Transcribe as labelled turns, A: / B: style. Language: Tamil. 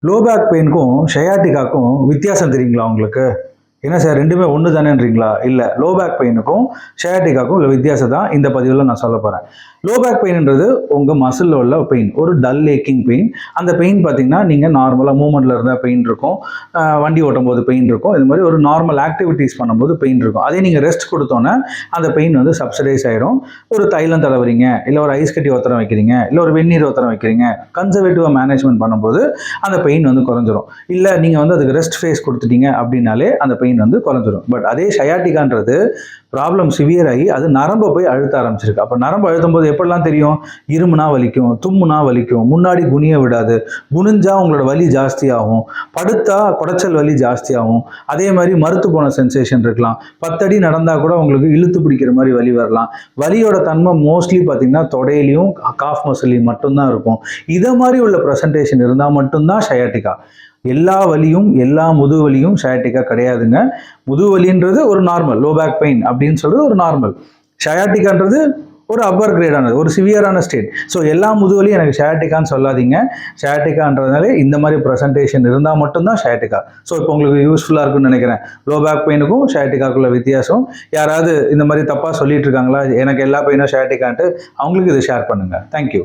A: லோ பேக் பெயினுக்கும் ஷயாட்டிக்காக்கும் வித்தியாசம் தெரியுங்களா உங்களுக்கு? என்ன சார் ரெண்டுமே ஒன்று தானேன்றீங்களா? இல்லை, லோ பேக் பெயினுக்கும் ஷயாட்டிக்காக்கும் உள்ள வித்தியாசம் தான் இந்த பதிவில் நான் சொல்ல போகிறேன். லோ பேக் பெயின்ன்றது உங்கள் மசிலில் உள்ள பெயின், ஒரு டல் ஏக்கிங் பெயின். அந்த பெயின் பார்த்தீங்கன்னா நீங்கள் நார்மலாக மூமெண்ட்டில் இருந்தால் பெயின் இருக்கும், வண்டி ஓட்டும் போது பெயின் இருக்கும், இது மாதிரி ஒரு நார்மல் ஆக்டிவிட்டீஸ் பண்ணும்போது பெயின் இருக்கும். அதே நீங்கள் ரெஸ்ட் கொடுத்தோன்னே அந்த பெயின் வந்து சப்சிடைஸ் ஆகிடும். ஒரு தைலம் தடவுறீங்க, இல்லை ஒரு ஐஸ் கட்டி ஒத்தரம் வைக்கிறீங்க, இல்லை ஒரு வெந்நீர் ஒத்தரம் வைக்கிறீங்க, கன்சர்வேட்டிவாக மேனேஜ்மெண்ட் பண்ணும்போது அந்த பெயின் வந்து குறைஞ்சிரும். இல்லை நீங்கள் வந்து அதுக்கு ரெஸ்ட் ஃபேஸ் கொடுத்துட்டீங்க அப்படின்னாலே அந்த பெயின் வந்து குறைஞ்சிரும். பட் அதே ஷயாட்டிக்கான்றது ப்ராப்ளம் சிவியர் ஆகி அது நரம்பை போய் அழுத்த ஆரம்பிச்சிருக்கு. அப்போ நரம்பு அழுத்தும் போது எப்படிலாம் தெரியும்? இருமுனா வலிக்கும், தும்முனா வலிக்கும், முன்னாடி குனிய விடாது, குனிஞ்சா உங்களோட வலி ஜாஸ்தியாகும், படுத்தா குடைச்சல் வலி ஜாஸ்தியாகும். அதே மாதிரி மறுத்து போன சென்சேஷன் இருக்கலாம், 10 அடி நடந்தால் கூட உங்களுக்கு இழுத்து பிடிக்கிற மாதிரி வலி வரலாம். வலியோட தன்மை மோஸ்ட்லி பார்த்தீங்கன்னா தொடையிலையும் காஃப் மசிலையும் மட்டும்தான் இருக்கும். இதை மாதிரி உள்ள ப்ரெசன்டேஷன் இருந்தால் மட்டும்தான் ஷயாட்டிக்கா. எல்லா வலியும் எல்லா முதுவலியும் ஷயாட்டிக்கா கிடையாதுங்க. முதுவலின்றது ஒரு நார்மல், லோ பேக் பெயின் அப்படின்னு சொல்றது ஒரு நார்மல். ஷயாட்டிக்கான்றது ஒரு அப்பர் கிரேடானது, ஒரு சிவியரான ஸ்டேட். ஸோ எல்லா முதுவலியும் எனக்கு ஷயாட்டிக்கான்னு சொல்லாதீங்க. ஷயாட்டிக்கான்றதுனால இந்த மாதிரி ப்ரெசன்டேஷன் இருந்தால் மட்டும்தான் ஷயாட்டிக்கா. ஸோ இப்போ உங்களுக்கு யூஸ்ஃபுல்லாக இருக்குன்னு நினைக்கிறேன். லோ பேக் பெயினுக்கும் ஷயாட்டிக்காக்குள்ள வித்தியாசம். யாராவது இந்த மாதிரி தப்பாக சொல்லிட்டு இருக்காங்களா, எனக்கு எல்லா பெயினும் ஷயாட்டிக்கான்ட்டு, அவங்களுக்கு இதை ஷேர் பண்ணுங்கள். தேங்க்யூ.